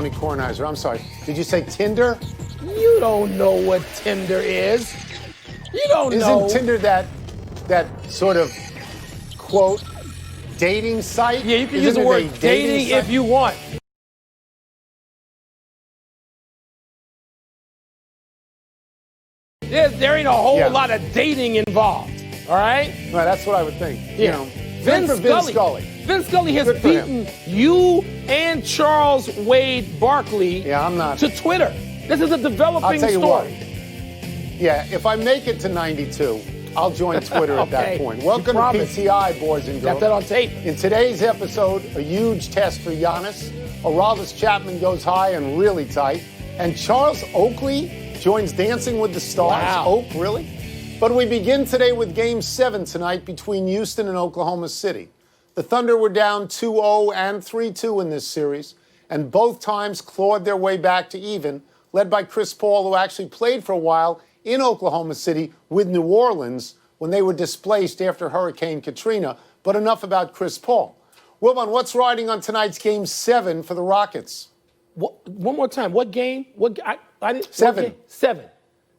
Tony Kornheiser. I'm sorry. Did you say Tinder? You don't know what Tinder is. You don't know. Isn't Tinder that sort of, quote, dating site? Yeah, you can use the word dating if you want. There ain't a whole lot of dating involved, all right? Well, that's what I would think. Yeah. You know, Vince Scully. Vince Scully has beaten you and Charles Wade Barkley to Twitter. This is a developing story. What. Yeah, if I make it to 92, I'll join Twitter at that point. Welcome to PTI, boys and girls. Got that on tape. In today's episode, a huge test for Giannis. Aroldis Chapman goes high and really tight. And Charles Oakley joins Dancing with the Stars. Wow. Oak, really? But we begin today with Game 7 tonight between Houston and Oklahoma City. The Thunder were down 2-0 and 3-2 in this series, and both times clawed their way back to even, led by Chris Paul, who actually played for a while in Oklahoma City with New Orleans when they were displaced after Hurricane Katrina. But enough about Chris Paul. Wilbon, what's riding on tonight's Game 7 for the Rockets? One more time. What game? I didn't. 7.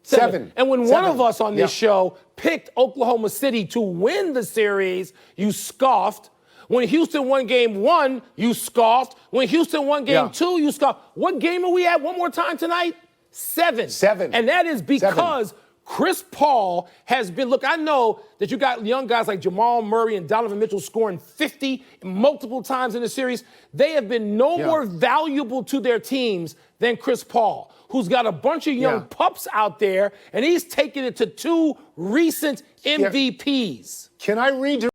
Seven. And when one of us on this show picked Oklahoma City to win the series, you scoffed. When Houston won Game 1, you scoffed. When Houston won Game 2, you scoffed. What game are we at one more time tonight? 7. And that is because Chris Paul has been, look, I know that you got young guys like Jamal Murray and Donovan Mitchell scoring 50 multiple times in the series. They have been no more valuable to their teams than Chris Paul, who's got a bunch of young pups out there, and he's taken it to 2 recent MVPs. Can I redirect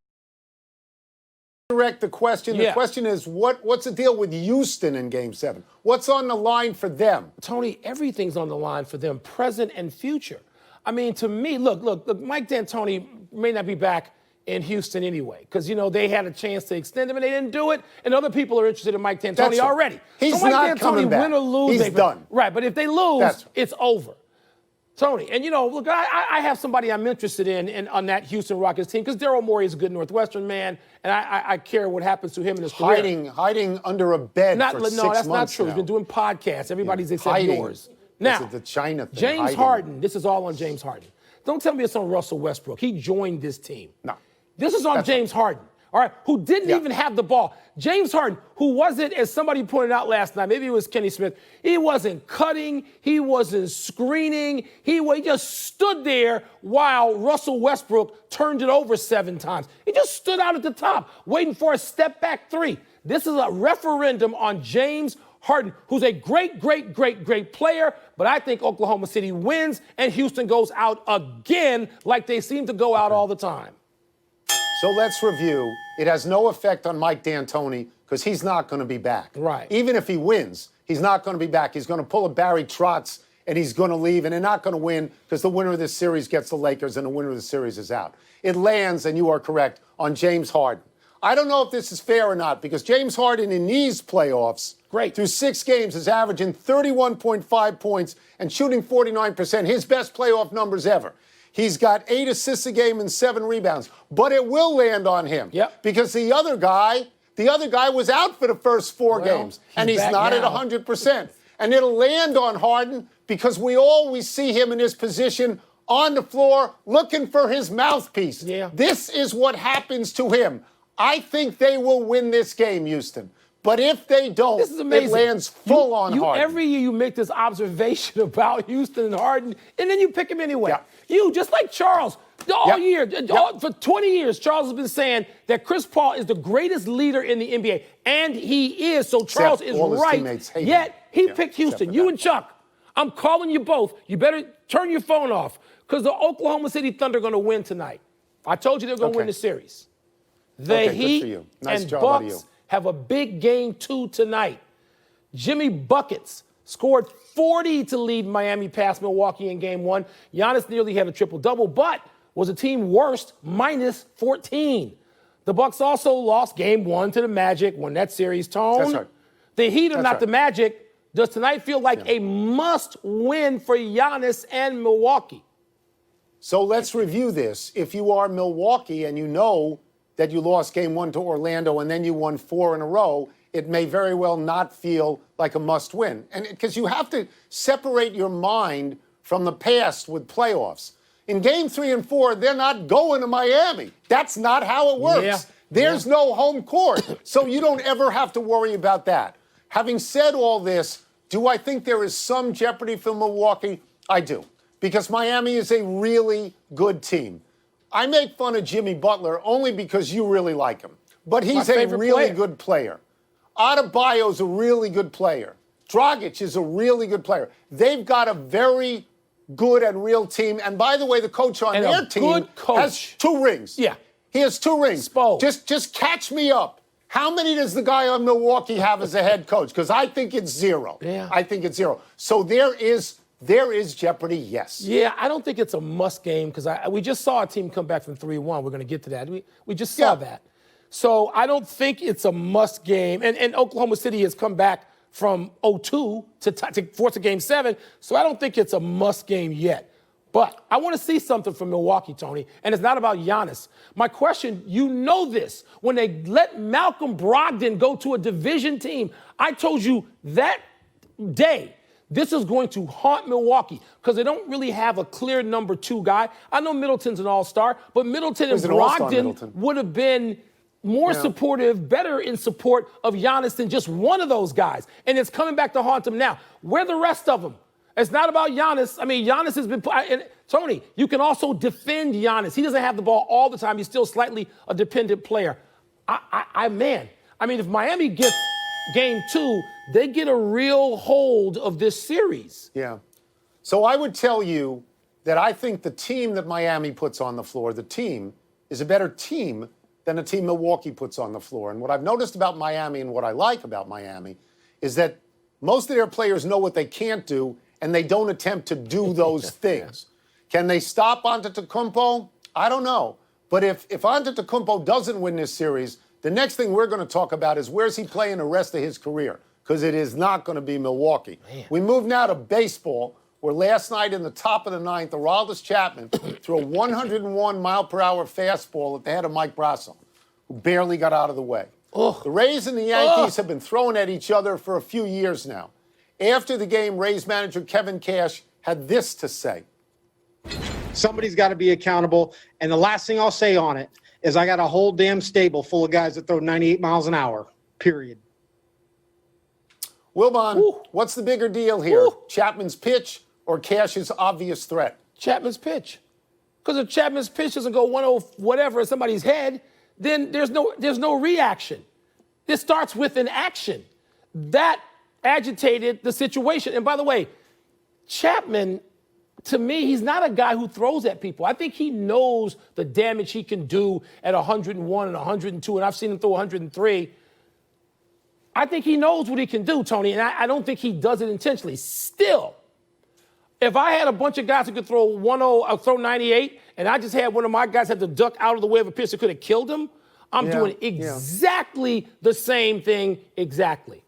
the question? The question is, what's the deal with Houston in Game 7? What's on the line for them? Tony, everything's on the line for them, present and future. I mean, to me, look, Mike D'Antoni may not be back in Houston anyway, because, you know, they had a chance to extend him and they didn't do it, and other people are interested in Mike D'Antoni already. He's so Mike not D'Antoni, coming back. Win or lose, He's done. Right, but if they lose, it's over. Tony, and, you know, look, I have somebody I'm interested in on that Houston Rockets team, because Daryl Morey is a good Northwestern man, and I care what happens to him in his career. Hiding under a bed for 6 months No, that's not true. now. He's been doing podcasts. Everybody's except yours. Now, the China thing, James Harden, this is all on James Harden. Don't tell me it's on Russell Westbrook. He joined this team. No. This is on James Harden, all right, who didn't even have the ball. James Harden, who wasn't, as somebody pointed out last night, maybe it was Kenny Smith, he wasn't cutting, he wasn't screening, he just stood there while Russell Westbrook turned it over 7 times. He just stood out at the top, waiting for a step-back 3. This is a referendum on James Harden, who's a great player, but I think Oklahoma City wins and Houston goes out again like they seem to go out all the time. So let's review. It has no effect on Mike D'Antoni because he's not going to be back. Right. Even if he wins, he's not going to be back. He's going to pull a Barry Trotz and he's going to leave, and they're not going to win because the winner of this series gets the Lakers and the winner of the series is out. It lands, and you are correct, on James Harden. I don't know if this is fair or not because James Harden in these playoffs, through 6 games, is averaging 31.5 points and shooting 49%, his best playoff numbers ever. He's got 8 assists a game and 7 rebounds, but it will land on him because the other guy was out for the first 4 games, and he's not at 100%. And it'll land on Harden because we always see him in his position on the floor looking for his mouthpiece. This is what happens to him. I think they will win this game, Houston. But if they don't, this is amazing. It lands full on Harden. Every year you make this observation about Houston and Harden, and then you pick him anyway. You, just like Charles, all year, for 20 years, Charles has been saying that Chris Paul is the greatest leader in the NBA, and he is, so Charles is right. Yet he picked Houston. You and Chuck, I'm calling you both. You better turn your phone off because the Oklahoma City Thunder are going to win tonight. I told you they're going to win the series. The Heat and Bucks have a big Game 2 tonight. Jimmy Buckets scored 40 to lead Miami past Milwaukee in Game 1. Giannis nearly had a triple-double, but was a team worst, minus 14. The Bucks also lost Game 1 to the Magic, won that series. Tone. That's right. The Heat are not the Magic. Does tonight feel like a must-win for Giannis and Milwaukee? So let's review this. If you are Milwaukee and you know that you lost Game 1 to Orlando and then you won 4 in a row, it may very well not feel like a must-win. And because you have to separate your mind from the past with playoffs. In Game 3 and 4, they're not going to Miami. That's not how it works. Yeah. There's no home court, so you don't ever have to worry about that. Having said all this, do I think there is some jeopardy for Milwaukee? I do, because Miami is a really good team. I make fun of Jimmy Butler only because you really like him, but he's a really good player. Adebayo's a really good player. Dragic is a really good player. They've got a very good and real team. And by the way, the coach on their team has 2 rings. Yeah. He has 2 rings. Spo. Just catch me up. How many does the guy on Milwaukee have as a head coach? Because I think it's 0. Yeah. I think it's 0. So there is jeopardy, yes. Yeah, I don't think it's a must game because we just saw a team come back from 3-1. We're going to get to that. We just saw that. So I don't think it's a must game. And Oklahoma City has come back from 0-2 to force a Game 7. So I don't think it's a must game yet. But I want to see something from Milwaukee, Tony, and it's not about Giannis. My question, you know this, when they let Malcolm Brogdon go to a division team, I told you that day this is going to haunt Milwaukee because they don't really have a clear number 2 guy. I know Middleton's an all-star, but Middleton and Brogdon would have been more supportive, better in support of Giannis than just one of those guys. And it's coming back to haunt him now. Where are the rest of them? It's not about Giannis. I mean, Giannis has been, and Tony, you can also defend Giannis. He doesn't have the ball all the time. He's still slightly a dependent player. If Miami gets Game 2, they get a real hold of this series. Yeah. So I would tell you that I think the team that Miami puts on the floor, the team, is a better team than the team Milwaukee puts on the floor. And what I've noticed about Miami and what I like about Miami is that most of their players know what they can't do, and they don't attempt to do those things. Can they stop Antetokounmpo? I don't know. But if Antetokounmpo doesn't win this series, the next thing we're going to talk about is where's he playing the rest of his career, because it is not going to be Milwaukee. Man. We move now to baseball, where last night in the top of the 9th, Aroldis Chapman threw a 101-mile-per-hour fastball at the head of Mike Brasso, who barely got out of the way. Ugh. The Rays and the Yankees have been throwing at each other for a few years now. After the game, Rays manager Kevin Cash had this to say. Somebody's got to be accountable. And the last thing I'll say on it is I got a whole damn stable full of guys that throw 98 miles an hour, period. Wilbon, what's the bigger deal here? Chapman's pitch or Cash's obvious threat? Chapman's pitch. Because if Chapman's pitch doesn't go 1-0 whatever in somebody's head, then there's no reaction. This starts with an action. That agitated the situation. And by the way, Chapman, to me, he's not a guy who throws at people. I think he knows the damage he can do at 101 and 102, and I've seen him throw 103. I think he knows what he can do, Tony, and I don't think he does it intentionally. Still, if I had a bunch of guys who could throw 1-0, throw 98, and I just had one of my guys have to duck out of the way of a pitch that could have killed him, I'm doing exactly the same thing exactly.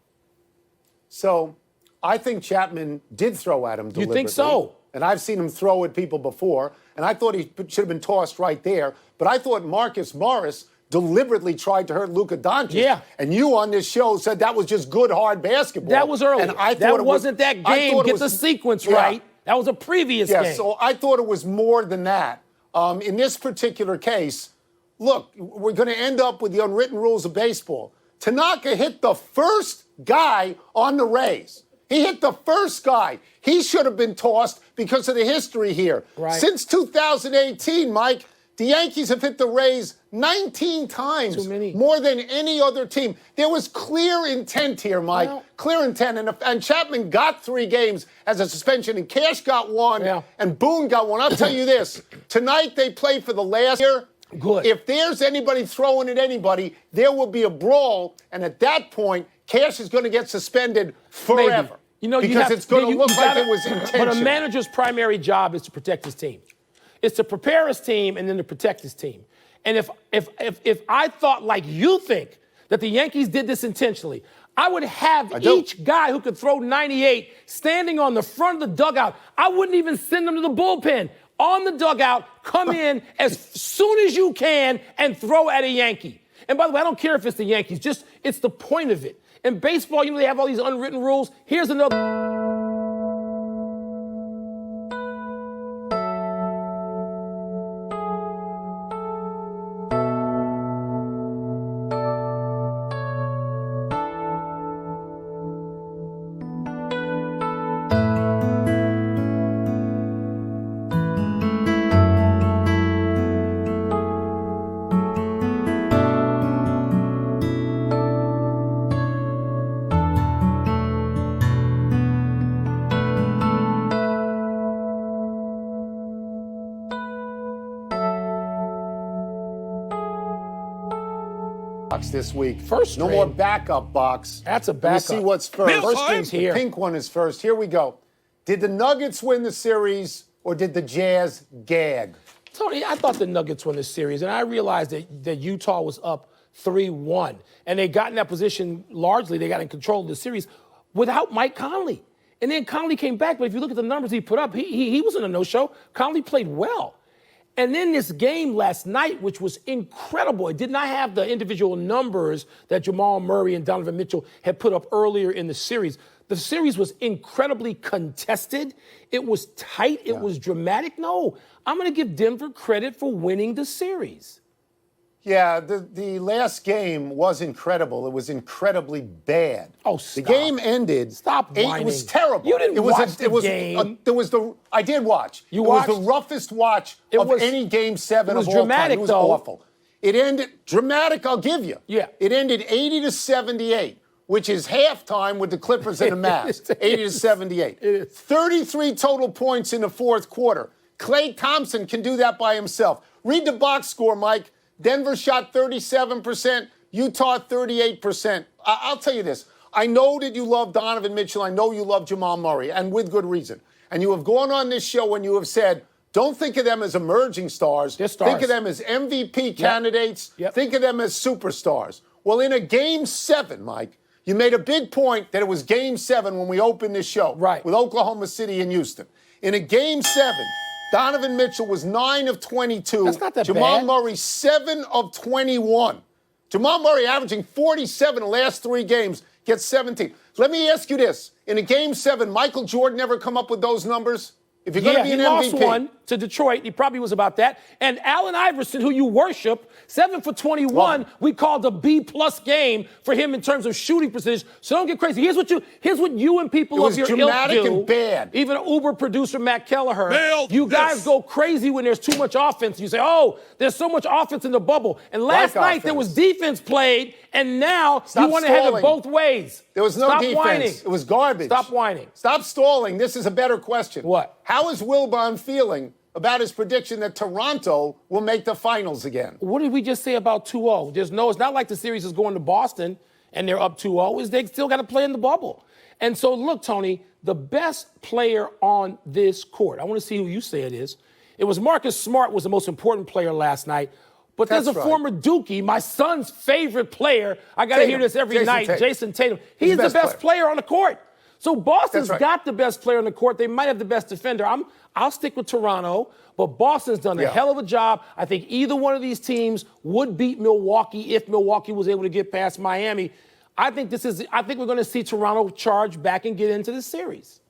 So I think Chapman did throw at him deliberately. You think so? And I've seen him throw at people before, and I thought he should have been tossed right there. But I thought Marcus Morris deliberately tried to hurt Luka Doncic. Yeah. And you on this show said that was just good, hard basketball. That was early. And I thought that wasn't that game. Get the sequence right. That was a previous game. So I thought it was more than that. In this particular case, look, we're going to end up with the unwritten rules of baseball. Tanaka hit the first guy on the Rays. He hit the first guy. He should have been tossed because of the history here. Right. Since 2018, Mike, the Yankees have hit the Rays 19 times. Too many. More than any other team. There was clear intent here, Mike. Well, clear intent. And Chapman got 3 games as a suspension, and Cash got 1, and Boone got 1. I'll tell you this. Tonight they play for the last year. Good. If there's anybody throwing at anybody, there will be a brawl, and at that point, Cash is going to get suspended forever. Maybe. You know, because it's going to look like it was intentional. But a manager's primary job is to protect his team. It's to prepare his team and then to protect his team. And if I thought like you think that the Yankees did this intentionally, I would have each guy who could throw 98 standing on the front of the dugout. I wouldn't even send them to the bullpen. On the dugout, come in as soon as you can and throw at a Yankee. And by the way, I don't care if it's the Yankees. Just it's the point of it. In baseball, they have all these unwritten rules. Here's another. This week. First no string. more backup box. That's a Let me backup. see what's first. First string's here. The pink one is first. Here we go. Did the Nuggets win the series or did the Jazz gag? Tony, I thought the Nuggets won this series, and I realized that Utah was up 3-1. And they got in that position largely, they got in control of the series without Mike Conley. And then Conley came back, but if you look at the numbers he put up, he wasn't a no-show. Conley played well. And then this game last night, which was incredible, it did not have the individual numbers that Jamal Murray and Donovan Mitchell had put up earlier in the series. The series was incredibly contested. It was tight. It was dramatic. No, I'm going to give Denver credit for winning the series. Yeah, the last game was incredible. It was incredibly bad. Oh, stop. The game ended. Stop whining. It was terrible. You didn't watch the game. game. I did watch. You watched? It was the roughest watch of any Game 7 of all time. It was dramatic, It was though. awful. It ended dramatic, I'll give you. Yeah. It ended 80-78, which is halftime with the Clippers and the Mavs. 80-78. It is. 33 total points in the fourth quarter. Klay Thompson can do that by himself. Read the box score, Mike. Denver shot 37%, Utah 38%. I'll tell you this. I know that you love Donovan Mitchell. I know you love Jamal Murray, and with good reason. And you have gone on this show and you have said, don't think of them as emerging stars. They're stars. Think of them as MVP candidates. Yep. Think of them as superstars. Well, in a Game 7, Mike, you made a big point that it was Game 7 when we opened this show. Right. With Oklahoma City and Houston. In a Game 7, Donovan Mitchell was 9 of 22. That's not that Jamal bad. Murray, 7 of 21. Jamal Murray averaging 47 the last 3 games, gets 17. Let me ask you this. In a Game 7, Michael Jordan ever come up with those numbers? If you're going to be an he MVP. lost one to Detroit. He probably was about that. And Allen Iverson, who you worship, 7 for 21. We called a B-plus game for him in terms of shooting percentage. So don't get crazy. Here's what you and people of your ilk do. It was dramatic and bad. Even Uber producer Matt Kelleher. Nailed you guys this. go crazy when there's too much offense. You say, oh, there's so much offense in the bubble. And last night offense. there was defense played, and now Stop you want to have it stalling. both ways. There was no Stop defense. Whining. It was garbage. Stop whining. Stop stalling. This is a better question. What? How is Wilbon feeling about his prediction that Toronto will make the finals again? What did we just say about 2-0? It's not like the series is going to Boston and they're up 2-0. Is they still got to play in the bubble. And so, look, Tony, the best player on this court, I want to see who you say it is. It was Marcus Smart was the most important player last night. But there's That's a right. former Dookie, my son's favorite player. I got to hear this every night, Jason Tatum. He's the best player on the court. So Boston's got the best player on the court. They might have the best defender. I'll stick with Toronto, but Boston's done a hell of a job. I think either one of these teams would beat Milwaukee if Milwaukee was able to get past Miami. I think we're going to see Toronto charge back and get into this series.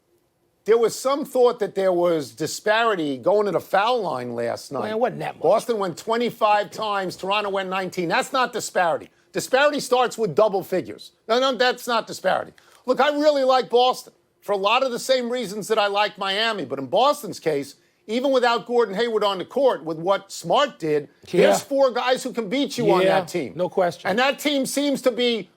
There was some thought that there was disparity going to the foul line last night. Man, it wasn't that much. Boston went 25 times, Toronto went 19. That's not disparity. Disparity starts with double figures. No, that's not disparity. Look, I really like Boston for a lot of the same reasons that I like Miami. But in Boston's case, even without Gordon Hayward on the court, with what Smart did, there's 4 guys who can beat you on that team. No question. And that team seems to be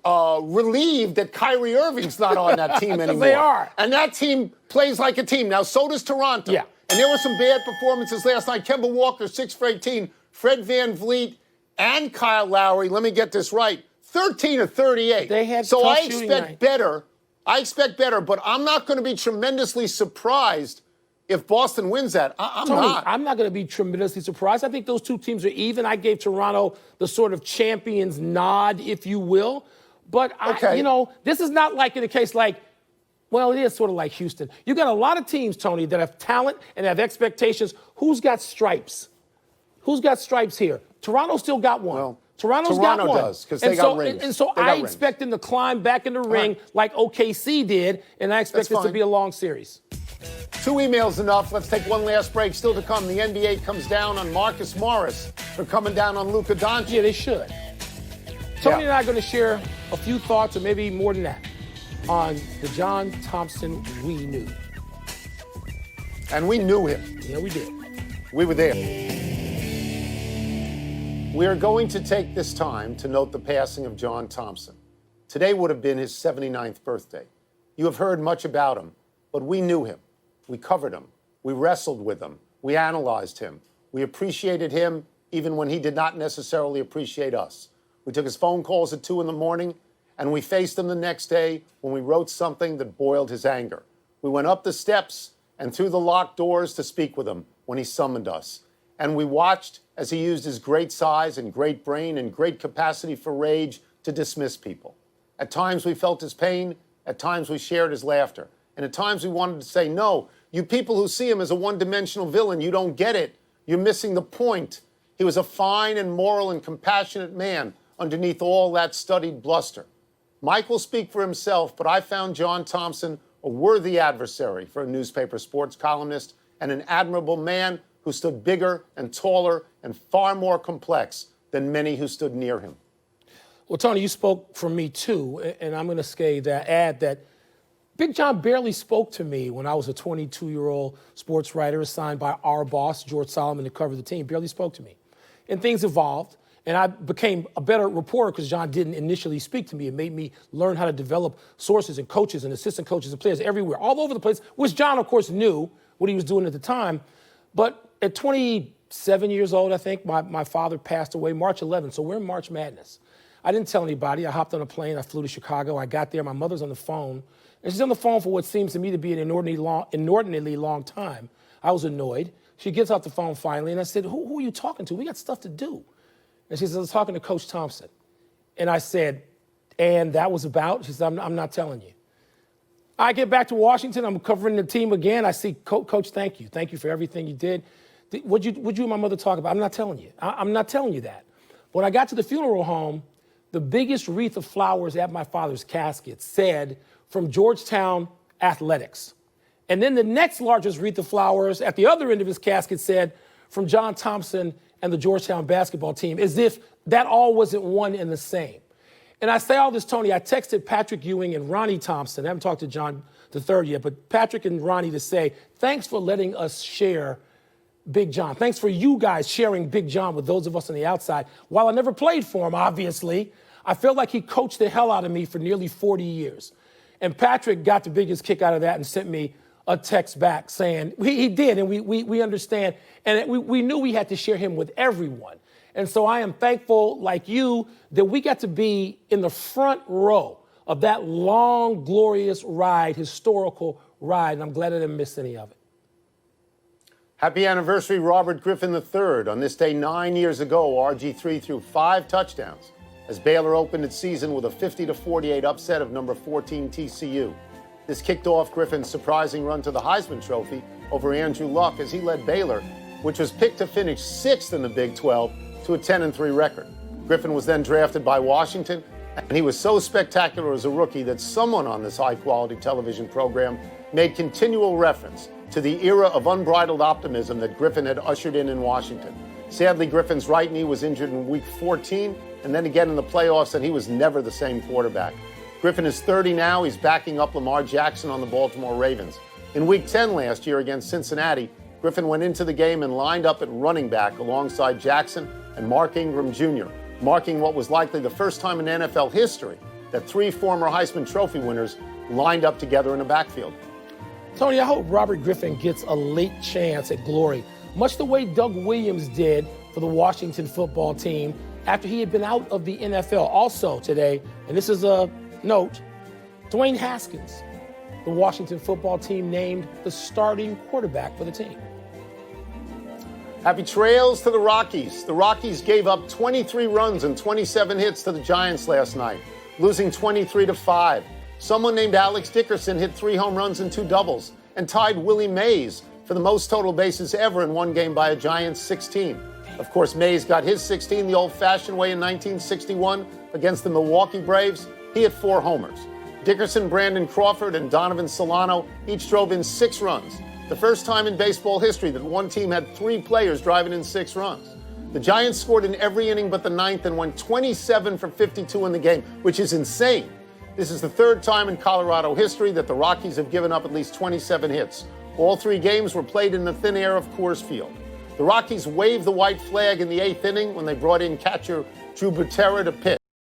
relieved that Kyrie Irving's not on that team anymore. They are. And that team plays like a team. Now, so does Toronto. Yeah. And there were some bad performances last night. Kemba Walker, 6 for 18. Fred VanVleet and Kyle Lowry, let me get this right, 13 of 38. They had so tough I shooting expect night. better. I expect better, but I'm not going to be tremendously surprised if Boston wins that. I'm Tony, not. I'm not going to be tremendously surprised. I think those two teams are even. I gave Toronto the sort of champions nod, if you will. But, this is not like in a case like, well, it is sort of like Houston. You got a lot of teams, Tony, that have talent and have expectations. Who's got stripes? Who's got stripes here? Toronto still got one. Well, Toronto got one. does, because they got rings. And so I expect them to climb back in the ring like OKC did, and I expect this to be a long series. 2 emails enough. Let's take one last break. Still to come, the NBA comes down on Marcus Morris for coming down on Luka Doncic. Yeah, they should. Tony and I are going to share a few thoughts, or maybe more than that, on the John Thompson we knew. And we knew him. Yeah, we did. We were there. We are going to take this time to note the passing of John Thompson. Today would have been his 79th birthday. You have heard much about him, but we knew him. We covered him. We wrestled with him. We analyzed him. We appreciated him even when he did not necessarily appreciate us. We took his phone calls at 2 a.m, and we faced him the next day when we wrote something that boiled his anger. We went up the steps and through the locked doors to speak with him when he summoned us. And we watched as he used his great size and great brain and great capacity for rage to dismiss people. At times we felt his pain, at times we shared his laughter, and at times we wanted to say, no, you people who see him as a one-dimensional villain, you don't get it. You're missing the point. He was a fine and moral and compassionate man underneath all that studied bluster. Mike will speak for himself, but I found John Thompson a worthy adversary for a newspaper sports columnist and an admirable man who stood bigger and taller and far more complex than many who stood near him. Well, Tony, you spoke for me too, and I'm going to add that Big John barely spoke to me when I was a 22-year-old sports writer assigned by our boss, George Solomon, to cover the team. Barely spoke to me. And things evolved, and I became a better reporter because John didn't initially speak to me. It made me learn how to develop sources and coaches and assistant coaches and players everywhere, all over the place, which John, of course, knew what he was doing at the time. But at 27 years old, I think, my father passed away March 11th, so we're in March Madness. I didn't tell anybody. I hopped on a plane. I flew to Chicago. I got there. My mother's on the phone. And she's on the phone for what seems to me to be an inordinately long time. I was annoyed. She gets off the phone finally, and I said, who are you talking to? We got stuff to do. And she says, I was talking to Coach Thompson. And I said, and that was about? She said, I'm not telling you. I get back to Washington. I'm covering the team again. I see, Coach, thank you. Thank you for everything you did. What'd you and my mother talk about? I'm not telling you. I'm not telling you that. When I got to the funeral home, the biggest wreath of flowers at my father's casket said, from Georgetown Athletics. And then the next largest wreath of flowers at the other end of his casket said, from John Thompson and the Georgetown basketball team, as if that all wasn't one and the same. And I say all this, Tony, I texted Patrick Ewing and Ronnie Thompson. I haven't talked to John III yet, but Patrick and Ronnie to say, thanks for letting us share Big John. Thanks for you guys sharing Big John with those of us on the outside. While I never played for him, obviously, I felt like he coached the hell out of me for nearly 40 years. And Patrick got the biggest kick out of that and sent me a text back saying, he did, and we understand. And we knew we had to share him with everyone. And so I am thankful, like you, that we got to be in the front row of that long, glorious ride, historical ride, and I'm glad I didn't miss any of it. Happy anniversary, Robert Griffin III. On this day 9 years ago, RG3 threw 5 touchdowns as Baylor opened its season with a 50-48 upset of number 14 TCU. This kicked off Griffin's surprising run to the Heisman Trophy over Andrew Luck as he led Baylor, which was picked to finish 6th in the Big 12, to a 10-3 record. Griffin was then drafted by Washington, and he was so spectacular as a rookie that someone on this high-quality television program made continual reference to the era of unbridled optimism that Griffin had ushered in Washington. Sadly, Griffin's right knee was injured in week 14, and then again in the playoffs, and he was never the same quarterback. Griffin is 30 now. He's backing up Lamar Jackson on the Baltimore Ravens. In week 10 last year against Cincinnati, Griffin went into the game and lined up at running back alongside Jackson and Mark Ingram Jr., marking what was likely the first time in NFL history that 3 former Heisman Trophy winners lined up together in a backfield. Tony, I hope Robert Griffin gets a late chance at glory, much the way Doug Williams did for the Washington football team after he had been out of the NFL. Also today, and this is a note, Dwayne Haskins, the Washington football team named the starting quarterback for the team. Happy trails to the Rockies. The Rockies gave up 23 runs and 27 hits to the Giants last night, losing 23-5. Someone named Alex Dickerson hit 3 home runs and 2 doubles and tied Willie Mays for the most total bases ever in one game by a Giants 16. Of course, Mays got his 16 the old-fashioned way in 1961 against the Milwaukee Braves. He hit 4 homers. Dickerson, Brandon Crawford, and Donovan Solano each drove in 6 runs. The first time in baseball history that one team had 3 players driving in 6 runs. The Giants scored in every inning but the 9th and went 27 for 52 in the game, which is insane. This is the 3rd time in Colorado history that the Rockies have given up at least 27 hits. All 3 games were played in the thin air of Coors Field. The Rockies waved the white flag in the 8th inning when they brought in catcher Drew Butera to pitch.